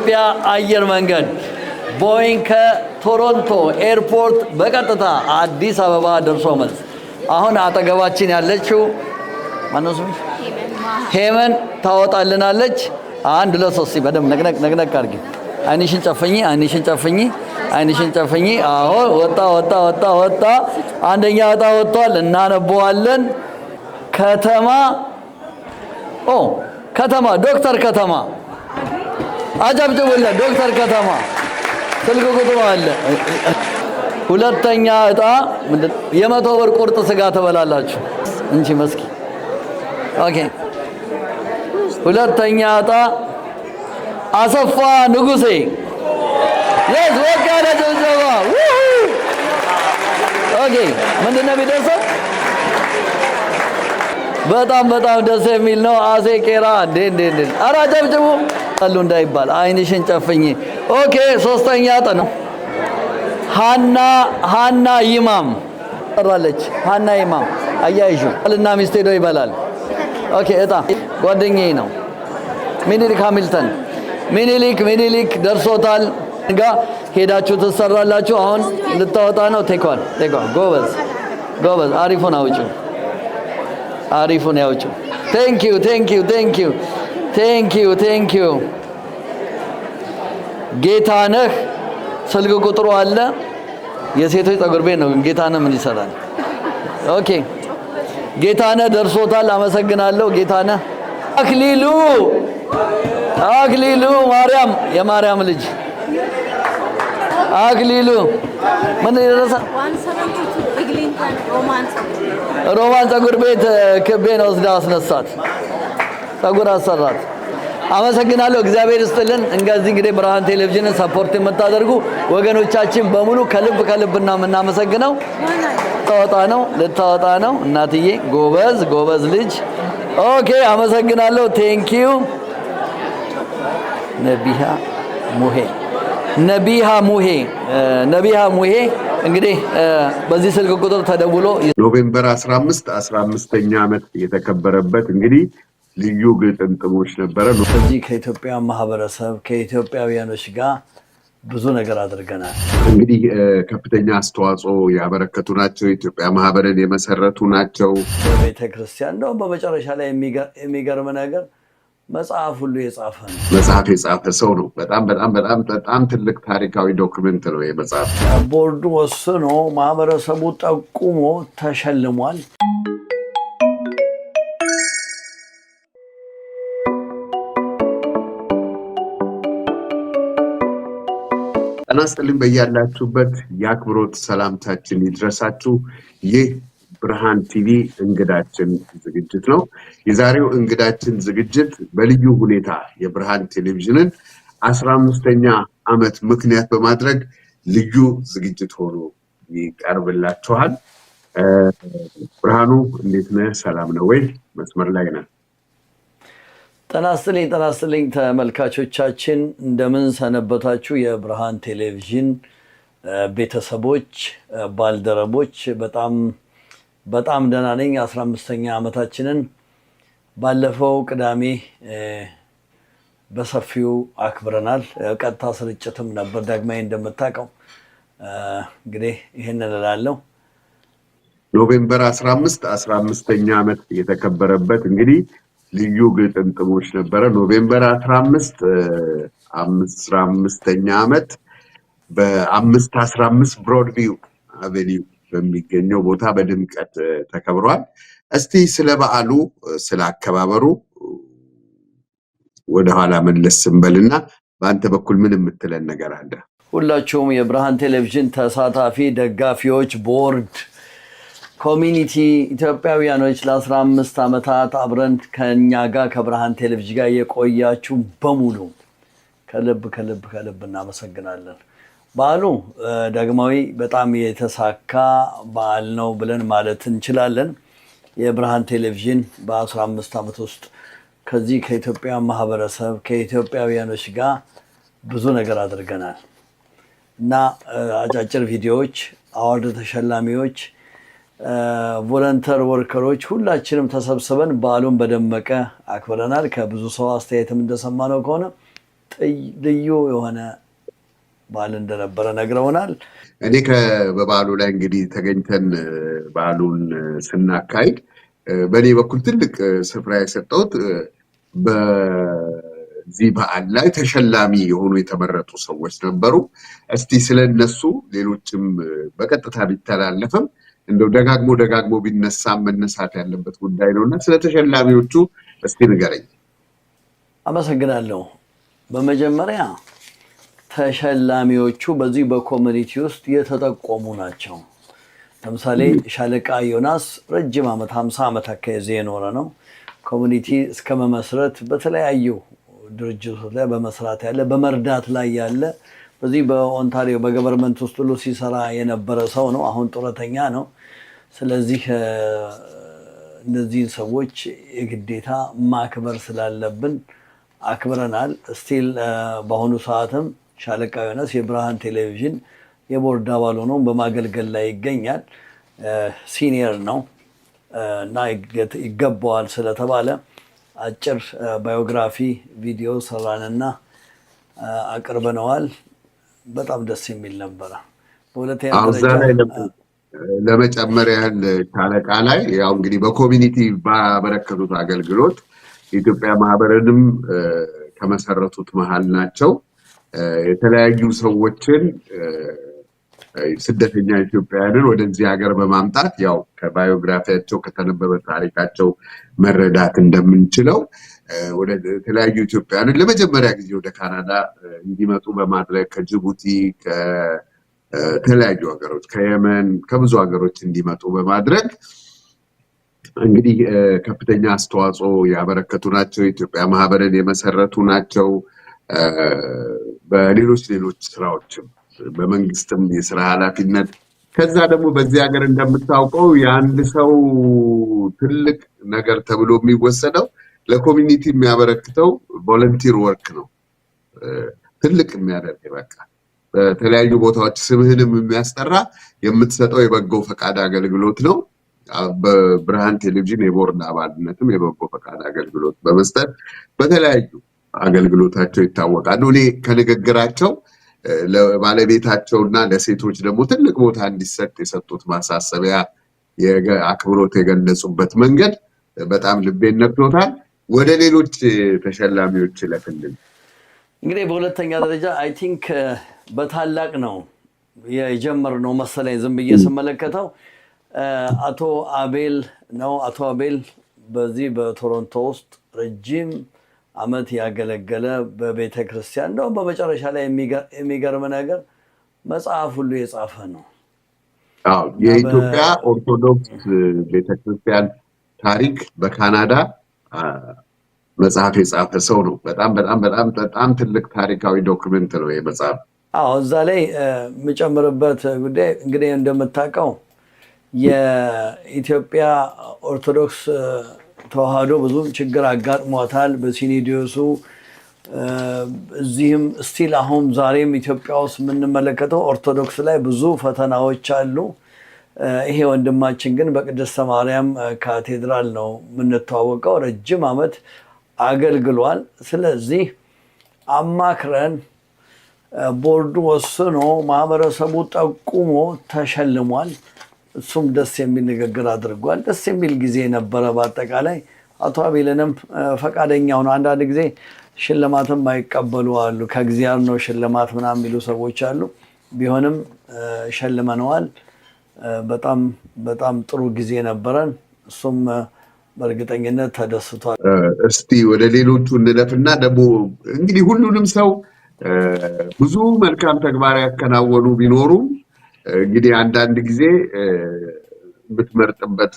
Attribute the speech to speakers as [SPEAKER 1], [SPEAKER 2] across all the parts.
[SPEAKER 1] የኢትዮጵያ አየር መንገድ ቦይንግ ከቶሮንቶ ኤርፖርት በቀጥታ አዲስ አበባ ደርሶ መልስ አሁን አጠገባችን ያለችው ማነው ስሙ ሄመን ታወጣልናለች። አንድ ለሶስት በደም ነቅነቅ አድርጊ። አይንሽን ጨፍኝ። አዎ ወጣ። አንደኛ ዕጣ ወጥቷል። እናነበዋለን። ከተማ ዶክተር ከተማ አጨብጭቡለት። ዶክተር ከተማ ስልክ ቁጥሩ አለ። ሁለተኛ ዕጣ የ100 ብር ቁርጥ ስጋ ትበላላችሁ እንጂ መስኪ ኦኬ። ሁለተኛ ዕጣ አሰፋ ንጉሴ yes ወጋለ ጀንዘባ ኦኬ። ምንድነው የሚደርሰው? በጣም ደስ የሚል ነው። አሴ ቄራ እንዴ ኧረ አጨብጭቡ አሉ እንዳይባል። አይንሽን ጨፍኝ። ኦኬ። ሶስተኛ ዕጣ ነው ሃና ይማም ተራለች። ሃና ይማም አያይሹ አልና ሚስቴ ዶ ይበላል። ኦኬ። ዕጣ ጓደኛዬ ነው ሚኒሊክ ሃሚልተን ሚኒሊክ ደርሶታል። ጋ ሄዳችሁ ትሰራላችሁ። አሁን ልታወጣ ነው። ቴኳን ጎበዝ አሪፉን ያውጪው። ቴንክ ዩ ጌታነህ ስልክ ቁጥሩ አለ። የሴቶች ፀጉር ቤት ነው። ጌታነህ ምን ይሰራል? ኦኬ ጌታነህ ደርሶታል። አመሰግናለሁ ጌታነህ። አክሊሉ ማርያም የማርያም ልጅ አክሊሉ ምን ይደረሳ ሮማን ፀጉር ቤት ክቤን ወስዳ አስነሳት። ፀጉር አሰራት። አመሰግናለሁ። እግዚአብሔር ይስጥልን። እንግዲህ ብርሃን ቴሌቪዥንን ሰፖርት የምታደርጉ ወገኖቻችን በሙሉ ከልብና የምናመሰግነው ልታወጣ ነው እናትዬ። ጎበዝ ልጅ። ኦኬ አመሰግናለሁ። ቴንክ ዩ ነቢሃ ሙሄ እንግዲህ በዚህ ስልክ ቁጥር ተደውሎ
[SPEAKER 2] ኖቬምበር 15ኛ ዓመት የተከበረበት እንግዲህ ልዩ ግጥምጥሞች ነበረ።
[SPEAKER 1] ከዚህ ከኢትዮጵያ ማህበረሰብ ከኢትዮጵያውያኖች ጋር ብዙ ነገር አድርገናል።
[SPEAKER 2] እንግዲህ ከፍተኛ አስተዋጽኦ ያበረከቱ ናቸው። የኢትዮጵያ ማህበርን የመሰረቱ ናቸው።
[SPEAKER 1] በቤተክርስቲያን ነው። በመጨረሻ ላይ የሚገርም ነገር መጽሐፍ ሁሉ የጻፈ ነው።
[SPEAKER 2] መጽሐፍ የጻፈ ሰው ነው። በጣም ትልቅ ታሪካዊ ዶክመንት ነው የመጽሐፍ።
[SPEAKER 1] ቦርዱ ወስኖ ማህበረሰቡ ጠቁሞ ተሸልሟል።
[SPEAKER 2] ጤና ይስጥልኝ። በያላችሁበት የአክብሮት ሰላምታችን ይድረሳችሁ። ይህ ብርሃን ቲቪ እንግዳችን ዝግጅት ነው። የዛሬው እንግዳችን ዝግጅት በልዩ ሁኔታ የብርሃን ቴሌቪዥንን 15ኛ ዓመት ምክንያት በማድረግ ልዩ ዝግጅት ሆኖ ይቀርብላችኋል። ብርሃኑ እንዴት ነህ? ሰላም ነው ወይ? መስመር ላይ ነህ?
[SPEAKER 1] ጤና ይስጥልኝ ተመልካቾቻችን፣ እንደምን ሰነበታችሁ? የብርሃን ቴሌቪዥን ቤተሰቦች፣ ባልደረቦች በጣም ደህና ነኝ። 15ኛ ዓመታችንን ባለፈው ቅዳሜ በሰፊው አክብረናል። ቀጥታ ስርጭትም ነበር። ዳግማዊ እንደምታውቀው እንግዲህ ይሄንን እላለሁ።
[SPEAKER 2] ኖቬምበር 15ኛ ዓመት የተከበረበት እንግዲህ ልዩ ግጥምጥሞች ነበረ። ኖቬምበር 15ኛ ዓመት በ515 ብሮድቪው አቬኒው በሚገኘው ቦታ በድምቀት ተከብሯል። እስቲ ስለ በዓሉ ስለ አከባበሩ ወደ ኋላ መለስ እንበልና በአንተ በኩል ምን የምትለን ነገር አለ?
[SPEAKER 1] ሁላችሁም የብርሃን ቴሌቪዥን ተሳታፊ ደጋፊዎች፣ ቦርድ፣ ኮሚኒቲ ኢትዮጵያውያኖች ለ15 ዓመታት አብረን ከኛ ጋር ከብርሃን ቴሌቪዥን ጋር የቆያችሁ በሙሉ ከልብ እናመሰግናለን። በዓሉ ዳግማዊ በጣም የተሳካ በዓል ነው ብለን ማለት እንችላለን። የብርሃን ቴሌቪዥን በ15 ዓመት ውስጥ ከዚህ ከኢትዮጵያ ማህበረሰብ ከኢትዮጵያውያኖች ጋር ብዙ ነገር አድርገናል እና አጫጭር ቪዲዮዎች፣ አዋርድ ተሸላሚዎች፣ ቮለንተር ወርከሮች ሁላችንም ተሰብስበን በዓሉን በደመቀ አክብረናል። ከብዙ ሰው አስተያየትም እንደሰማነው ከሆነ ልዩ የሆነ በዓል እንደነበረ ነግረውናል።
[SPEAKER 2] እኔ በበዓሉ ላይ እንግዲህ ተገኝተን በዓሉን ስናካሂድ በእኔ በኩል ትልቅ ስፍራ የሰጠሁት በዚህ በዓል ላይ ተሸላሚ የሆኑ የተመረጡ ሰዎች ነበሩ። እስቲ ስለነሱ ሌሎችም በቀጥታ ቢተላለፍም እንደው ደጋግሞ ቢነሳም መነሳት ያለበት ጉዳይ ነውና ስለ ተሸላሚዎቹ እስቲ ንገረኝ።
[SPEAKER 1] አመሰግናለሁ። በመጀመሪያ ተሸላሚዎቹ በዚህ በኮሚኒቲ ውስጥ የተጠቆሙ ናቸው። ለምሳሌ ሻለቃ ዮናስ ረጅም ዓመት 50 ዓመት አካባቢ የኖረ ነው። ኮሚኒቲ እስከ መመስረት በተለያዩ ድርጅቶች ላይ በመስራት ያለ በመርዳት ላይ ያለ በዚህ በኦንታሪዮ በገቨርንመንት ውስጥ ሁሉ ሲሰራ የነበረ ሰው ነው። አሁን ጡረተኛ ነው። ስለዚህ እነዚህን ሰዎች የግዴታ ማክበር ስላለብን አክብረናል። ስቲል በአሁኑ ሰዓትም ሻለቃ ዮናስ የብርሃን ቴሌቪዥን የቦርድ አባል ሆኖ በማገልገል ላይ ይገኛል። ሲኒየር ነው እና ይገባዋል ስለተባለ አጭር ባዮግራፊ ቪዲዮ ሰራንና አቅርበነዋል። በጣም ደስ የሚል ነበረ። በሁለተኛ ደረጃ
[SPEAKER 2] ለመጨመር ያህል ሻለቃ ላይ ያው እንግዲህ በኮሚኒቲ ባበረከቱት አገልግሎት የኢትዮጵያ ማህበርንም ከመሰረቱት መሃል ናቸው። የተለያዩ ሰዎችን ስደተኛ ኢትዮጵያውያንን ወደዚህ ሀገር በማምጣት ያው ከባዮግራፊያቸው ከተነበበ ታሪካቸው መረዳት እንደምንችለው ወደ ተለያዩ ኢትዮጵያውያንን ለመጀመሪያ ጊዜ ወደ ካናዳ እንዲመጡ በማድረግ ከጅቡቲ ከተለያዩ ሀገሮች ከየመን ከብዙ ሀገሮች እንዲመጡ በማድረግ እንግዲህ ከፍተኛ አስተዋጽኦ ያበረከቱ ናቸው። የኢትዮጵያ ማህበርን የመሰረቱ ናቸው። በሌሎች ስራዎችም በመንግስትም የስራ ኃላፊነት ከዛ ደግሞ በዚህ ሀገር እንደምታውቀው የአንድ ሰው ትልቅ ነገር ተብሎ የሚወሰደው ለኮሚኒቲ የሚያበረክተው ቮለንቲር ወርክ ነው። ትልቅ የሚያደርግ በቃ በተለያዩ ቦታዎች ስምህንም የሚያስጠራ የምትሰጠው የበጎ ፈቃድ አገልግሎት ነው። በብርሃን ቴሌቪዥን የቦርድ አባልነትም የበጎ ፈቃድ አገልግሎት በመስጠት በተለያዩ አገልግሎታቸው ይታወቃሉ። እኔ ከንግግራቸው ለባለቤታቸውና ለሴቶች ደግሞ ትልቅ ቦታ እንዲሰጥ የሰጡት ማሳሰቢያ አክብሮት የገለጹበት መንገድ በጣም ልቤን ነክቶታል። ወደ ሌሎች ተሸላሚዎች ለክልል
[SPEAKER 1] እንግዲህ በሁለተኛ ደረጃ አይ ቲንክ በታላቅ ነው የጀመርነው መሰለኝ ዝም ብዬ ስመለከተው አቶ አቤል ነው። አቶ አቤል በዚህ በቶሮንቶ ውስጥ ረጅም ዓመት ያገለገለ በቤተ ክርስቲያን ነው። በመጨረሻ ላይ የሚገርም ነገር መጽሐፍ ሁሉ የጻፈ ነው።
[SPEAKER 2] የኢትዮጵያ ኦርቶዶክስ ቤተክርስቲያን ታሪክ በካናዳ መጽሐፍ የጻፈ ሰው ነው። በጣም ትልቅ ታሪካዊ ዶክመንት ነው የመጽሐፍ።
[SPEAKER 1] እዛ ላይ የምጨምርበት ጉዳይ እንግዲህ እንደምታውቀው የኢትዮጵያ ኦርቶዶክስ ተዋህዶ ብዙ ችግር አጋጥሟታል በሲኖዶሱ። እዚህም ስቲል አሁን ዛሬም ኢትዮጵያ ውስጥ የምንመለከተው ኦርቶዶክስ ላይ ብዙ ፈተናዎች አሉ። ይሄ ወንድማችን ግን በቅድስተ ማርያም ካቴድራል ነው የምንተዋወቀው። ረጅም ዓመት አገልግሏል። ስለዚህ አማክረን ቦርዱ ወስኖ ማህበረሰቡ ጠቁሞ ተሸልሟል። እሱም ደስ የሚል ንግግር አድርጓል። ደስ የሚል ጊዜ ነበረ። በአጠቃላይ አቶ አቤልንም ፈቃደኛ ሆነ። አንዳንድ ጊዜ ሽልማትም አይቀበሉ አሉ። ከእግዚአብሔር ነው ሽልማት ምናምን የሚሉ ሰዎች አሉ። ቢሆንም ሸልመነዋል። በጣም ጥሩ ጊዜ ነበረን። እሱም በእርግጠኝነት ተደስቷል።
[SPEAKER 2] እስቲ ወደ ሌሎቹ እንለፍና ደግሞ እንግዲህ ሁሉንም ሰው ብዙ መልካም ተግባር ያከናወኑ ቢኖሩም እንግዲህ አንዳንድ ጊዜ የምትመርጥበት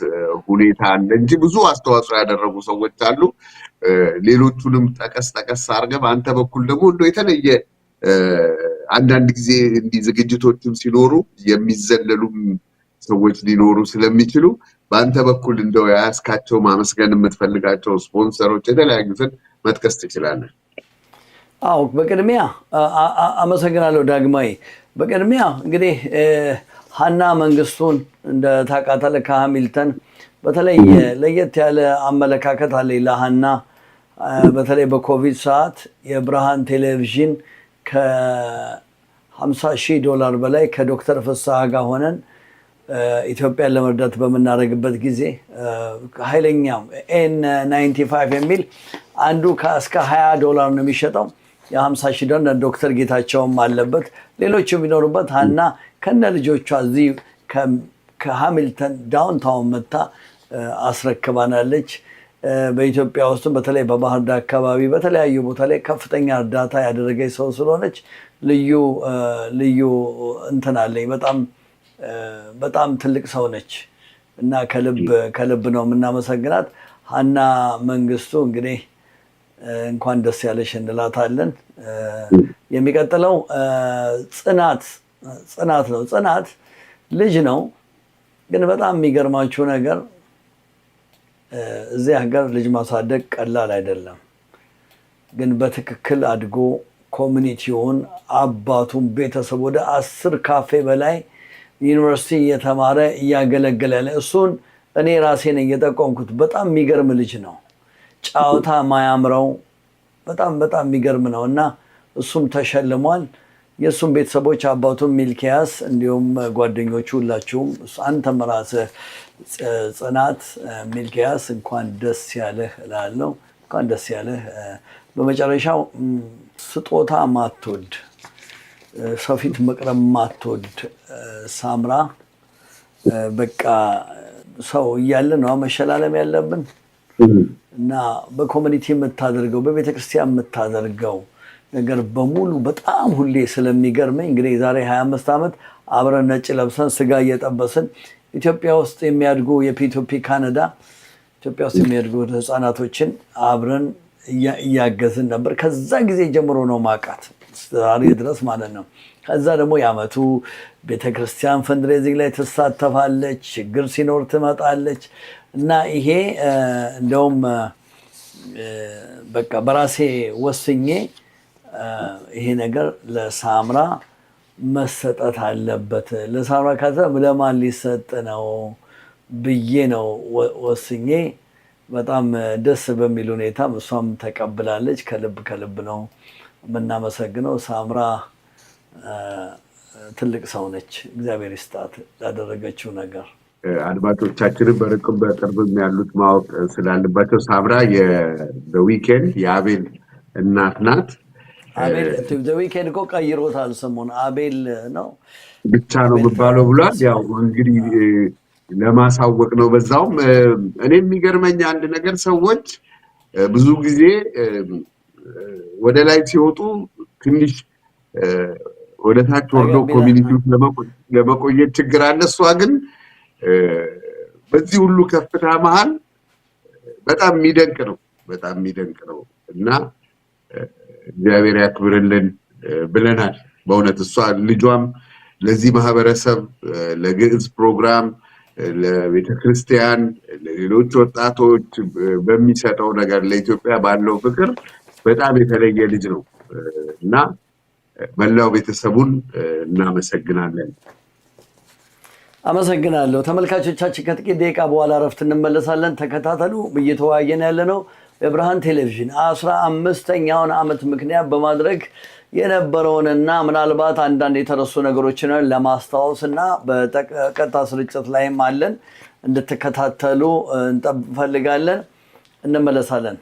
[SPEAKER 2] ሁኔታ አለ እንጂ ብዙ አስተዋጽኦ ያደረጉ ሰዎች አሉ። ሌሎቹንም ጠቀስ አድርገህ በአንተ በኩል ደግሞ እንደው የተለየ አንዳንድ ጊዜ እንዲህ ዝግጅቶችም ሲኖሩ የሚዘለሉም ሰዎች ሊኖሩ ስለሚችሉ በአንተ በኩል እንደው ያስካቸው ማመስገን የምትፈልጋቸው ስፖንሰሮች የተለያዩትን መጥቀስ ትችላለህ?
[SPEAKER 1] በቅድሚያ አመሰግናለሁ ዳግማዊ። በቅድሚያ እንግዲህ ሀና መንግስቱን እንደ ታውቃታለህ ከሃሚልተን በተለይ ለየት ያለ አመለካከት አለ ለሀና። በተለይ በኮቪድ ሰዓት የብርሃን ቴሌቪዥን $50,000 በላይ ከዶክተር ፍስሐ ጋር ሆነን ኢትዮጵያን ለመርዳት በምናደርግበት ጊዜ ኃይለኛም N95 የሚል አንዱ እስከ $20 ነው የሚሸጠው። የ$50,000 ዶክተር ጌታቸውም አለበት፣ ሌሎችም የሚኖሩበት። ሀና ከነ ልጆቿ እዚህ ከሃሚልተን ዳውንታውን መታ አስረክባናለች። በኢትዮጵያ ውስጥ በተለይ በባህር ዳር አካባቢ በተለያዩ ቦታ ላይ ከፍተኛ እርዳታ ያደረገች ሰው ስለሆነች ልዩ እንትን አለኝ። በጣም ትልቅ ሰው ነች እና ከልብ ነው የምናመሰግናት። ሀና መንግስቱ እንግዲህ እንኳን ደስ ያለሽ እንላታለን። የሚቀጥለው ጽናት ነው። ጽናት ልጅ ነው፣ ግን በጣም የሚገርማችሁ ነገር እዚህ ሀገር ልጅ ማሳደግ ቀላል አይደለም። ግን በትክክል አድጎ ኮሚኒቲውን፣ አባቱን፣ ቤተሰብ ወደ 10 ካፌ በላይ ዩኒቨርሲቲ እየተማረ እያገለገለ ያለ እሱን እኔ ራሴን እየጠቆምኩት በጣም የሚገርም ልጅ ነው። ጫወታ ማያምረው በጣም የሚገርም ነው እና እሱም ተሸልሟል። የእሱም ቤተሰቦች አባቱም ሚልኪያስ፣ እንዲሁም ጓደኞቹ ሁላችሁም፣ አንተም ራስህ ጽናት ሚልኪያስ እንኳን ደስ ያለህ እላለሁ። እንኳን ደስ ያለህ። በመጨረሻው ስጦታ ማትወድ፣ ሰው ፊት መቅረብ ማትወድ ሳምራ፣ በቃ ሰው እያለ ነው መሸላለም ያለብን እና በኮሚኒቲ የምታደርገው በቤተክርስቲያን የምታደርገው ነገር በሙሉ በጣም ሁሌ ስለሚገርመኝ እንግዲህ የዛሬ 25 ዓመት አብረን ነጭ ለብሰን ስጋ እየጠበስን ኢትዮጵያ ውስጥ የሚያድጉ የፒቶፒ ካናዳ ኢትዮጵያ ውስጥ የሚያድጉ ህፃናቶችን አብረን እያገዝን ነበር። ከዛ ጊዜ ጀምሮ ነው ማቃት ዛሬ ድረስ ማለት ነው። ከዛ ደግሞ የዓመቱ ቤተክርስቲያን ፈንድሬዚንግ ላይ ትሳተፋለች፣ ችግር ሲኖር ትመጣለች እና ይሄ እንደውም በቃ በራሴ ወስኜ ይሄ ነገር ለሳምራ መሰጠት አለበት። ለሳምራ ካተ ለማን ሊሰጥ ነው ብዬ ነው ወስኜ። በጣም ደስ በሚል ሁኔታ እሷም ተቀብላለች። ከልብ ነው የምናመሰግነው። ሳምራ ትልቅ ሰው ነች። እግዚአብሔር ይስጣት ላደረገችው ነገር።
[SPEAKER 2] አድማጮቻችንን በርቅም በቅርብም ያሉት ማወቅ ስላለባቸው ሳምራ በዊኬንድ የአቤል እናት ናት።
[SPEAKER 1] አቤል ዊኬንድ እኮ ቀይሮታል ስሙን፣ አቤል ነው
[SPEAKER 2] ብቻ ነው የሚባለው ብሏል። ያው እንግዲህ ለማሳወቅ ነው። በዛውም እኔ የሚገርመኝ አንድ ነገር ሰዎች ብዙ ጊዜ ወደ ላይ ሲወጡ ትንሽ ወደ ታች ወርዶ ኮሚኒቲው ለመቆየት ችግር አለ። እሷ ግን በዚህ ሁሉ ከፍታ መሃል በጣም የሚደንቅ ነው እና እግዚአብሔር ያክብርልን ብለናል። በእውነት እሷ ልጇም ለዚህ ማህበረሰብ ለግዕዝ ፕሮግራም፣ ለቤተክርስቲያን፣ ለሌሎች ወጣቶች በሚሰጠው ነገር ለኢትዮጵያ ባለው ፍቅር በጣም የተለየ ልጅ ነው እና መላው ቤተሰቡን እናመሰግናለን።
[SPEAKER 1] አመሰግናለሁ። ተመልካቾቻችን ከጥቂት ደቂቃ በኋላ እረፍት እንመለሳለን። ተከታተሉ። እየተወያየን ያለነው የብርሃን ቴሌቪዥን 15ኛውን ዓመት ምክንያት በማድረግ የነበረውንና ምናልባት አንዳንድ የተረሱ ነገሮችን ለማስታወስ እና በቀጥታ ስርጭት ላይም አለን እንድትከታተሉ እንፈልጋለን። እንመለሳለን።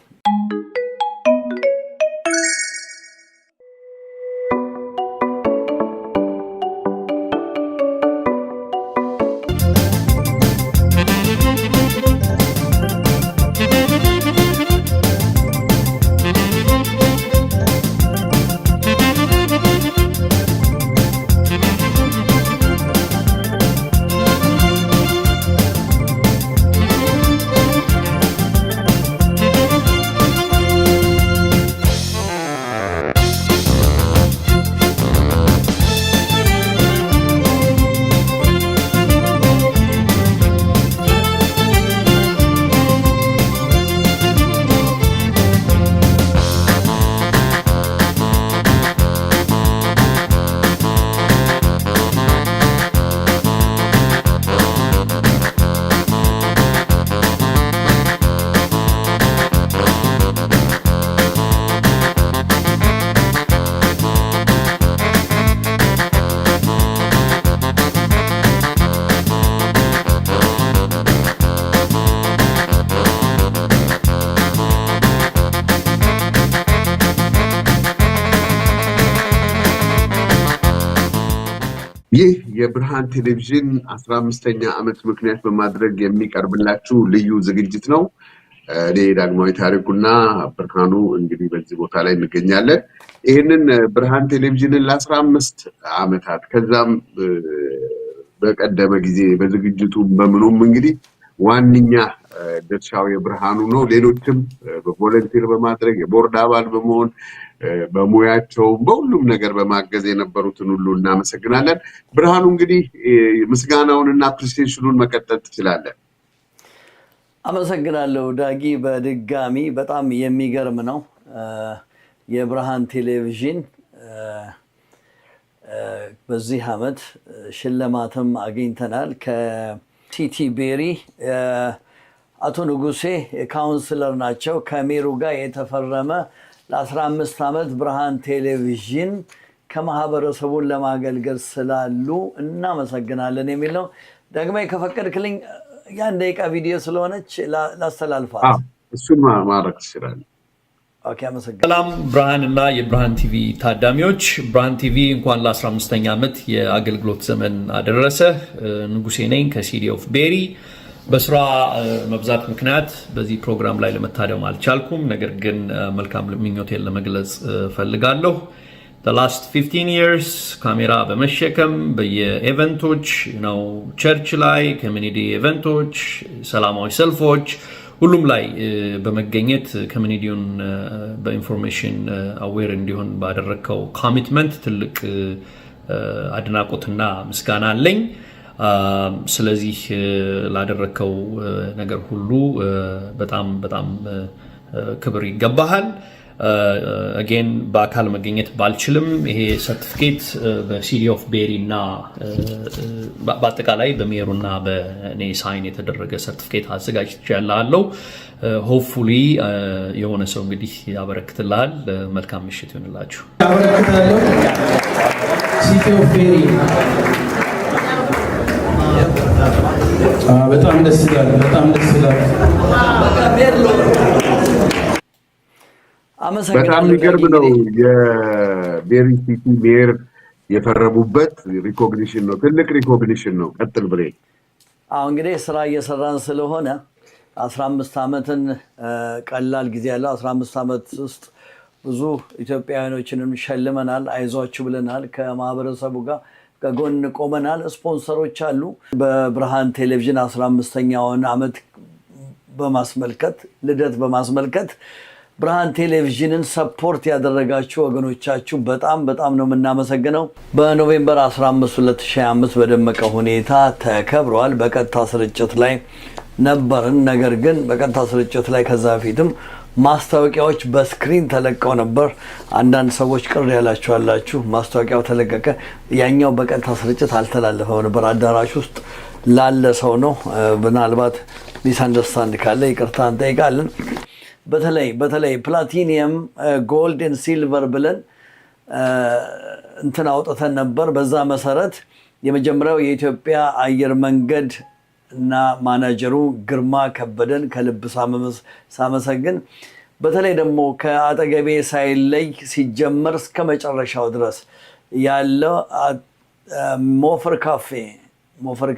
[SPEAKER 2] የብርሃን ቴሌቪዥን 15ኛ ዓመት ምክንያት በማድረግ የሚቀርብላችሁ ልዩ ዝግጅት ነው። እኔ ዳግማዊ ታሪኩና ብርሃኑ እንግዲህ በዚህ ቦታ ላይ እንገኛለን። ይህንን ብርሃን ቴሌቪዥንን ለ15 ዓመታት ከዛም በቀደመ ጊዜ በዝግጅቱ በምኑም እንግዲህ ዋንኛ ድርሻው የብርሃኑ ነው። ሌሎችም በቮለንቲር በማድረግ የቦርድ አባል በመሆን በሙያቸው በሁሉም ነገር በማገዝ የነበሩትን ሁሉ እናመሰግናለን። ብርሃኑ እንግዲህ ምስጋናውንና አፕሪሲዬሽኑን መቀጠል ትችላለን።
[SPEAKER 1] አመሰግናለሁ ዳጊ። በድጋሚ በጣም የሚገርም ነው። የብርሃን ቴሌቪዥን በዚህ ዓመት ሽልማትም አግኝተናል ከቲቲ ቤሪ። አቶ ንጉሴ ካውንስለር ናቸው። ከሜሩ ጋር የተፈረመ ለ15 ዓመት ብርሃን ቴሌቪዥን ከማህበረሰቡን ለማገልገል ስላሉ እናመሰግናለን የሚል ነው። ደግሜ ከፈቀድክልኝ ያን ደቂቃ ቪዲዮ ስለሆነች ላስተላልፋት።
[SPEAKER 2] እሱን ማድረግ ትችላለህ።
[SPEAKER 1] ኦኬ፣ አመሰግናለሁ።
[SPEAKER 3] ሰላም ብርሃን እና የብርሃን ቲቪ ታዳሚዎች፣ ብርሃን ቲቪ እንኳን ለ15ኛ ዓመት የአገልግሎት ዘመን አደረሰ። ንጉሴ ነኝ ከሲቲ ኦፍ ቤሪ። በስራ መብዛት ምክንያት በዚህ ፕሮግራም ላይ ለመታደም አልቻልኩም። ነገር ግን መልካም ምኞቴን ለመግለጽ ፈልጋለሁ። the last 15 years ካሜራ በመሸከም በየኢቨንቶች ነው፣ ቸርች ላይ፣ ኮሚኒቲ ኢቨንቶች፣ ሰላማዊ ሰልፎች፣ ሁሉም ላይ በመገኘት ኮሚኒቲውን በኢንፎርሜሽን አዌር እንዲሆን ባደረከው ኮሚትመንት ትልቅ አድናቆትና ምስጋና አለኝ። ስለዚህ ላደረከው ነገር ሁሉ በጣም በጣም ክብር ይገባሃል። አጌን በአካል መገኘት ባልችልም ይሄ ሰርቲፊኬት በሲቲ ኦፍ ቤሪ እና በአጠቃላይ በሜሩና በእኔ ሳይን የተደረገ ሰርቲፊኬት አዘጋጅቻለሁ። ሆፕፉሊ የሆነ ሰው እንግዲህ ያበረክትልሃል። መልካም ምሽት ይሆንላችሁ።
[SPEAKER 4] ያበረክታለሁ። ሲቲ ኦፍ ቤሪ በጣም ደስ ይላል። በጣም ደስ ይላል።
[SPEAKER 2] በጣም የሚገርም ነው። የቤሪ ሲቲ ሜር የፈረሙበት ሪኮግኒሽን ነው፣ ትልቅ ሪኮግኒሽን ነው። ቀጥል ብሬ።
[SPEAKER 1] እንግዲህ ስራ እየሰራን ስለሆነ 15 ዓመትን ቀላል ጊዜ ያለው 15 ዓመት ውስጥ ብዙ ኢትዮጵያውያኖችንም ሸልመናል፣ አይዟችሁ ብለናል፣ ከማህበረሰቡ ጋር ከጎን ቆመናል። ስፖንሰሮች አሉ። በብርሃን ቴሌቪዥን 15ኛውን ዓመት በማስመልከት ልደት በማስመልከት ብርሃን ቴሌቪዥንን ሰፖርት ያደረጋችሁ ወገኖቻችሁ በጣም በጣም ነው የምናመሰግነው። በኖቬምበር 15 2025 በደመቀ ሁኔታ ተከብረዋል። በቀጥታ ስርጭት ላይ ነበርን። ነገር ግን በቀጥታ ስርጭት ላይ ከዛ በፊትም ማስታወቂያዎች በስክሪን ተለቀው ነበር። አንዳንድ ሰዎች ቅር ያላችሁ አላችሁ። ማስታወቂያው ተለቀቀ፣ ያኛው በቀጥታ ስርጭት አልተላለፈም ነበር። አዳራሽ ውስጥ ላለ ሰው ነው። ምናልባት ሚስ አንደርስታንድ ካለ ይቅርታ እንጠይቃለን። በተለይ ፕላቲኒየም፣ ጎልድ፣ ሲልቨር ብለን እንትን አውጥተን ነበር። በዛ መሰረት የመጀመሪያው የኢትዮጵያ አየር መንገድ እና ማናጀሩ ግርማ ከበደን ከልብ ሳመሰግን፣ በተለይ ደግሞ ከአጠገቤ ሳይለይ ሲጀመር እስከ መጨረሻው ድረስ ያለው ሞፈር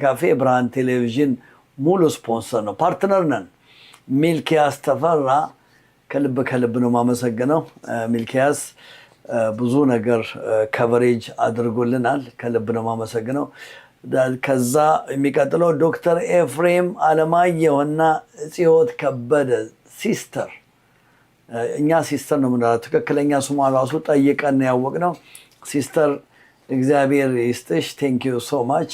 [SPEAKER 1] ካፌ ብርሃን ቴሌቪዥን ሙሉ ስፖንሰር ነው፣ ፓርትነር ነን። ሚልኪያስ ተፈራ ከልብ ነው ማመሰግነው። ሚልኪያስ ብዙ ነገር ከቨሬጅ አድርጎልናል። ከልብ ነው ማመሰግነው። ከዛ የሚቀጥለው ዶክተር ኤፍሬም አለማየሁና ጽዮት ከበደ ሲስተር፣ እኛ ሲስተር ነው የምንላት፣ ትክክለኛ ስሟ ራሱ ጠይቀን ያወቅነው። ሲስተር እግዚአብሔር ይስጥሽ፣ ቴንክ ዩ ሶ ማች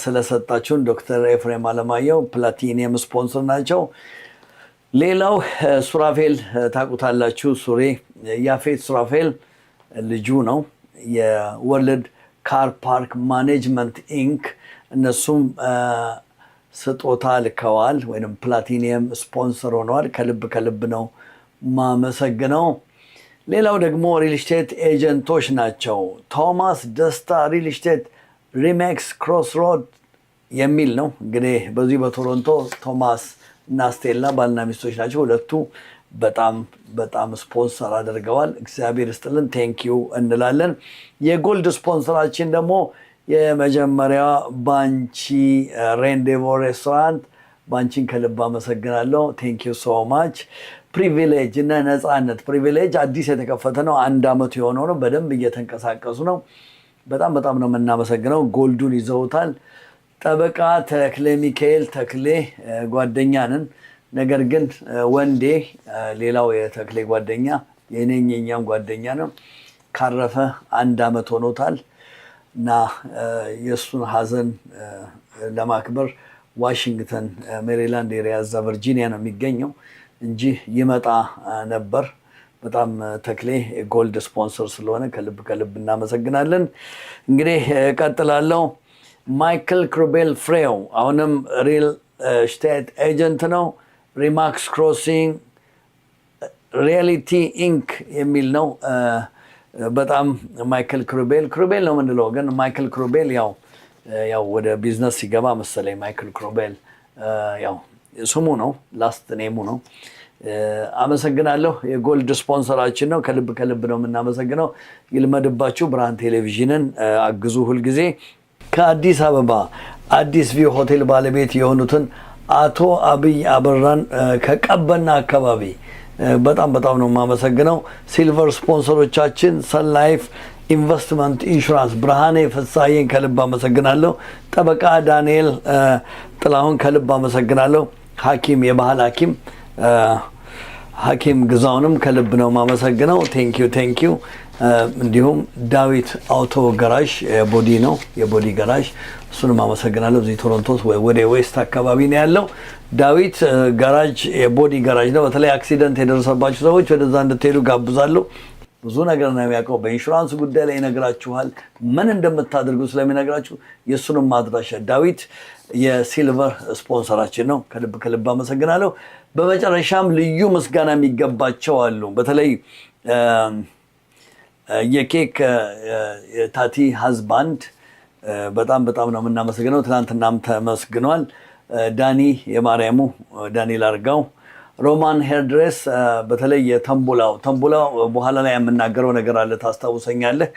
[SPEAKER 1] ስለሰጣችሁን። ዶክተር ኤፍሬም አለማየሁ ፕላቲኒየም ስፖንሰር ናቸው። ሌላው ሱራፌል ታውቁታላችሁ። ሱሬ ያፌት ሱራፌል ልጁ ነው። የወርልድ ካር ፓርክ ማኔጅመንት ኢንክ እነሱም ስጦታ ልከዋል ወይም ፕላቲኒየም ስፖንሰር ሆነዋል። ከልብ ነው ማመሰግነው። ሌላው ደግሞ ሪል ስቴት ኤጀንቶች ናቸው። ቶማስ ደስታ ሪል ስቴት ሪሜክስ ክሮስ ሮድ የሚል ነው። እንግዲህ በዚህ በቶሮንቶ ቶማስ እና ስቴላ ባልና ሚስቶች ናቸው። ሁለቱ በጣም ስፖንሰር አድርገዋል። እግዚአብሔር ይስጥልን፣ ቴንኪዩ እንላለን። የጎልድ ስፖንሰራችን ደግሞ የመጀመሪያዋ ባንቺ ሬንዴቮ ሬስቶራንት ባንቺን ከልብ አመሰግናለሁ። ቴንክ ዩ ሶ ማች። ፕሪቪሌጅ እና ነፃነት ፕሪቪሌጅ አዲስ የተከፈተ ነው። 1 ዓመት የሆነው ነው። በደንብ እየተንቀሳቀሱ ነው። በጣም በጣም ነው የምናመሰግነው። ጎልዱን ይዘውታል። ጠበቃ ተክሌ ሚካኤል ተክሌ ጓደኛ ነን። ነገር ግን ወንዴ ሌላው የተክሌ ጓደኛ የኛም ጓደኛ ነው። ካረፈ 1 ዓመት ሆኖታል እና የእሱን ሀዘን ለማክበር ዋሽንግተን ሜሪላንድ ኤሪያ እዛ ቨርጂኒያ ነው የሚገኘው እንጂ ይመጣ ነበር። በጣም ተክሌ ጎልድ ስፖንሰር ስለሆነ ከልብ ከልብ እናመሰግናለን። እንግዲህ ቀጥላለሁ። ማይክል ክሩቤል ፍሬው አሁንም ሪል ስቴት ኤጀንት ነው። ሪማክስ ክሮሲንግ ሪያሊቲ ኢንክ የሚል ነው። በጣም ማይክል ክሩቤል ነው የምንለው፣ ግን ማይክል ክሩቤል ያው ወደ ቢዝነስ ሲገባ መሰለኝ ማይክል ክሩቤል ያው ስሙ ነው፣ ላስት ኔሙ ነው። አመሰግናለሁ። የጎልድ ስፖንሰራችን ነው። ከልብ ከልብ ነው የምናመሰግነው። ይልመድባችሁ። ብርሃን ቴሌቪዥንን አግዙ ሁልጊዜ። ከአዲስ አበባ አዲስ ቪው ሆቴል ባለቤት የሆኑትን አቶ አብይ አበራን ከቀበና አካባቢ በጣም በጣም ነው የማመሰግነው። ሲልቨር ስፖንሰሮቻችን ሰንላይፍ ኢንቨስትመንት ኢንሹራንስ ብርሃኔ ፍሳዬን ከልብ አመሰግናለሁ። ጠበቃ ዳንኤል ጥላሁን ከልብ አመሰግናለሁ። ሐኪም የባህል ሐኪም ግዛውንም ከልብ ነው የማመሰግነው። ቴንኪዩ። እንዲሁም ዳዊት አውቶ ጋራዥ ቦዲ ነው የቦዲ ጋራዥ፣ እሱንም አመሰግናለሁ። እዚህ ቶሮንቶ ወደ ዌስት አካባቢ ነው ያለው። ዳዊት ጋራጅ የቦዲ ጋራጅ ነው። በተለይ አክሲደንት የደረሰባችሁ ሰዎች ወደዛ እንድትሄዱ ጋብዛለሁ። ብዙ ነገር ነው የሚያውቀው። በኢንሹራንስ ጉዳይ ላይ ይነግራችኋል። ምን እንደምታደርጉ ስለሚነግራችሁ የእሱንም ማድራሻ ዳዊት የሲልቨር ስፖንሰራችን ነው። ከልብ ከልብ አመሰግናለሁ። በመጨረሻም ልዩ ምስጋና የሚገባቸው አሉ። በተለይ የኬክ የታቲ ሀዝባንድ በጣም በጣም ነው የምናመሰግነው። ትናንትናም ተመስግኗል። ዳኒ የማርያሙ ዳኒ ላርጋው፣ ሮማን ሄርድሬስ በተለይ የተንቦላው በኋላ ላይ የምናገረው ነገር አለ፣ ታስታውሰኛለህ።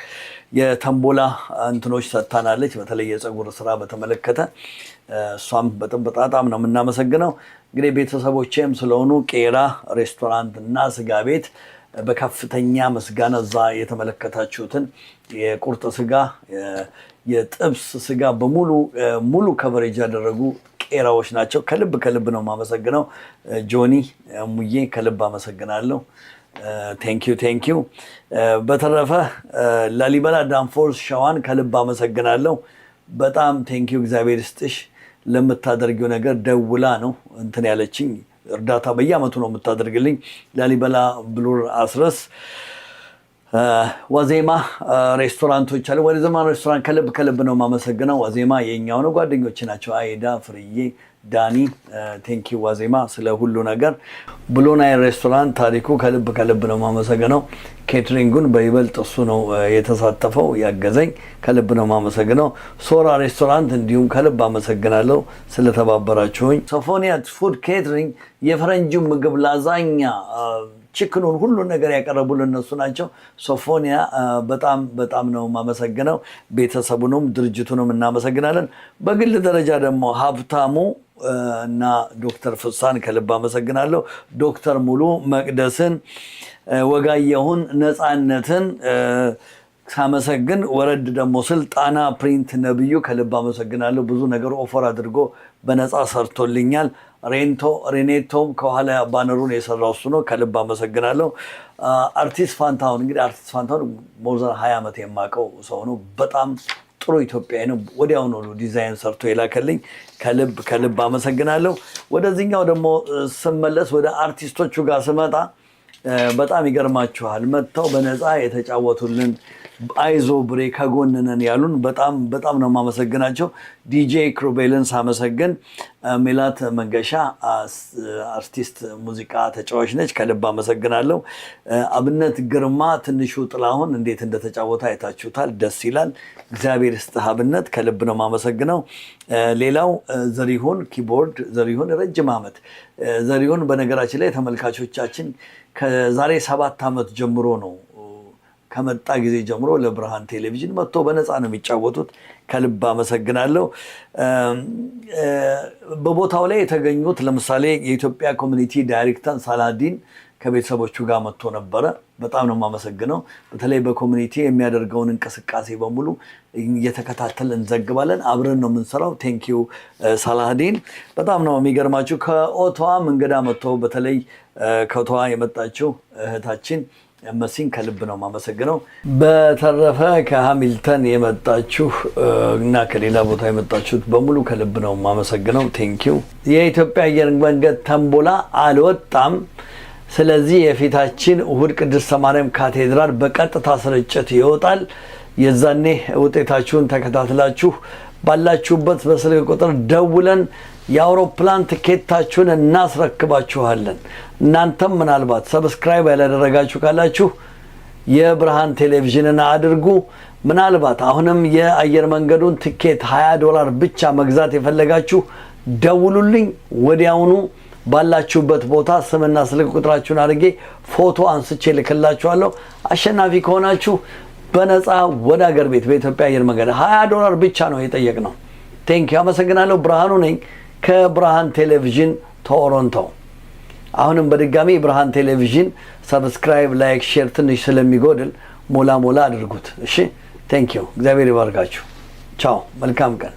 [SPEAKER 1] የተንቦላ እንትኖች ሰጥታናለች፣ በተለይ የፀጉር ስራ በተመለከተ እሷም በጣም ነው የምናመሰግነው። እንግዲህ ቤተሰቦቼም ስለሆኑ ቄራ ሬስቶራንት እና ስጋ ቤት በከፍተኛ ምስጋና እዛ የተመለከታችሁትን የቁርጥ ስጋ የጥብስ ስጋ በሙሉ ሙሉ ከቨሬጅ ያደረጉ ቄራዎች ናቸው። ከልብ ከልብ ነው የማመሰግነው። ጆኒ ሙዬ ከልብ አመሰግናለሁ። ቴንኪዩ። በተረፈ ላሊበላ ዳንፎርስ ሸዋን ከልብ አመሰግናለሁ። በጣም ቴንኪዩ። እግዚአብሔር ይስጥሽ። ለምታደርጊው ነገር ደውላ ነው እንትን ያለችኝ። እርዳታ በየአመቱ ነው የምታደርግልኝ። ላሊበላ ብሉር አስረስ ዋዜማ ሬስቶራንቶች አለ። ዋዜማ ሬስቶራንት ከልብ ከልብ ነው የማመሰግነው። ዋዜማ የኛው ነው፣ ጓደኞች ናቸው። አይዳ፣ ፍርዬ፣ ዳኒ ቴንኪው ዋዜማ ስለ ሁሉ ነገር። ብሉናይ ሬስቶራንት ታሪኩ ከልብ ከልብ ነው የማመሰግነው። ኬትሪንጉን በይበልጥ እሱ ነው የተሳተፈው ያገዘኝ። ከልብ ነው የማመሰግነው። ሶራ ሬስቶራንት እንዲሁም ከልብ አመሰግናለሁ ስለተባበራችሁኝ። ሶፎኒያ ፉድ ኬትሪንግ የፈረንጅ ምግብ ላዛኛ ቺክኑን ሁሉን ነገር ያቀረቡልን እነሱ ናቸው። ሶፎኒያ በጣም በጣም ነው የማመሰግነው። ቤተሰቡንም ድርጅቱንም እናመሰግናለን። በግል ደረጃ ደግሞ ሀብታሙ እና ዶክተር ፍሳን ከልብ አመሰግናለሁ። ዶክተር ሙሉ መቅደስን፣ ወጋየሁን፣ ነፃነትን ሳመሰግን ወረድ ደግሞ ስልጣና ፕሪንት ነብዩ ከልብ አመሰግናለሁ። ብዙ ነገር ኦፈር አድርጎ በነፃ ሰርቶልኛል። ሬኔቶም ከኋላ ባነሩን የሰራው እሱ ነው። ከልብ አመሰግናለሁ። አርቲስት ፋንታሁን እንግዲህ አርቲስት ፋንታሁን ሞዘር 20 ዓመት የማውቀው ሰው ነው። በጣም ጥሩ ኢትዮጵያዊ ነው። ወዲያው ነው ዲዛይን ሰርቶ የላከልኝ። ከልብ አመሰግናለሁ። ወደዚህኛው ደግሞ ስመለስ ወደ አርቲስቶቹ ጋር ስመጣ በጣም ይገርማችኋል። መጥተው በነፃ የተጫወቱልን አይዞ ብሬ ከጎንነን ያሉን በጣም ነው የማመሰግናቸው። ዲጄ ክሩቤልን ሳመሰግን፣ ሜላት መንገሻ አርቲስት ሙዚቃ ተጫዋች ነች፣ ከልብ አመሰግናለሁ። አብነት ግርማ፣ ትንሹ ጥላሁን እንዴት እንደተጫወተ አይታችሁታል፣ ደስ ይላል። እግዚአብሔር ይስጥህ አብነት፣ ከልብ ነው የማመሰግነው። ሌላው ዘሪሁን ኪቦርድ፣ ዘሪሁን ረጅም ዓመት ዘሪሁን በነገራችን ላይ ተመልካቾቻችን ከዛሬ 7 ዓመት ጀምሮ ነው ከመጣ ጊዜ ጀምሮ ለብርሃን ቴሌቪዥን መጥቶ በነፃ ነው የሚጫወቱት። ከልብ አመሰግናለሁ። በቦታው ላይ የተገኙት ለምሳሌ የኢትዮጵያ ኮሚኒቲ ዳይሬክተር ሳላዲን ከቤተሰቦቹ ጋር መጥቶ ነበረ። በጣም ነው የማመሰግነው። በተለይ በኮሚኒቲ የሚያደርገውን እንቅስቃሴ በሙሉ እየተከታተልን እንዘግባለን። አብረን ነው የምንሰራው። ቴንኪዩ ሳላዲን። በጣም ነው የሚገርማችሁ። ከኦቶዋ እንግዳ መጥቶ በተለይ ከኦቶዋ የመጣችው እህታችን መሲን ከልብ ነው የማመሰግነው። በተረፈ ከሃሚልተን የመጣችሁ እና ከሌላ ቦታ የመጣችሁት በሙሉ ከልብ ነው የማመሰግነው። ቴንኪዩ። የኢትዮጵያ አየር መንገድ ተንቦላ አልወጣም። ስለዚህ የፊታችን እሁድ ቅድስት ማርያም ካቴድራል በቀጥታ ስርጭት ይወጣል። የዛኔ ውጤታችሁን ተከታትላችሁ ባላችሁበት በስልክ ቁጥር ደውለን የአውሮፕላን ትኬታችሁን እናስረክባችኋለን። እናንተም ምናልባት ሰብስክራይብ ያላደረጋችሁ ካላችሁ የብርሃን ቴሌቪዥንን አድርጉ። ምናልባት አሁንም የአየር መንገዱን ትኬት $20 ብቻ መግዛት የፈለጋችሁ ደውሉልኝ። ወዲያውኑ ባላችሁበት ቦታ ስምና ስልክ ቁጥራችሁን አድርጌ ፎቶ አንስቼ ልክላችኋለሁ። አሸናፊ ከሆናችሁ በነፃ ወደ ሀገር ቤት በኢትዮጵያ አየር መንገድ $20 ብቻ ነው የጠየቅነው። ቴንኪው። አመሰግናለሁ። ብርሃኑ ነኝ ከብርሃን ቴሌቪዥን ቶሮንቶ። አሁንም በድጋሚ ብርሃን ቴሌቪዥን ሰብስክራይብ፣ ላይክ፣ ሼር ትንሽ ስለሚጎድል ሞላ አድርጉት። እሺ። ቴንኪው። እግዚአብሔር ይባርካችሁ። ቻው። መልካም ቀን።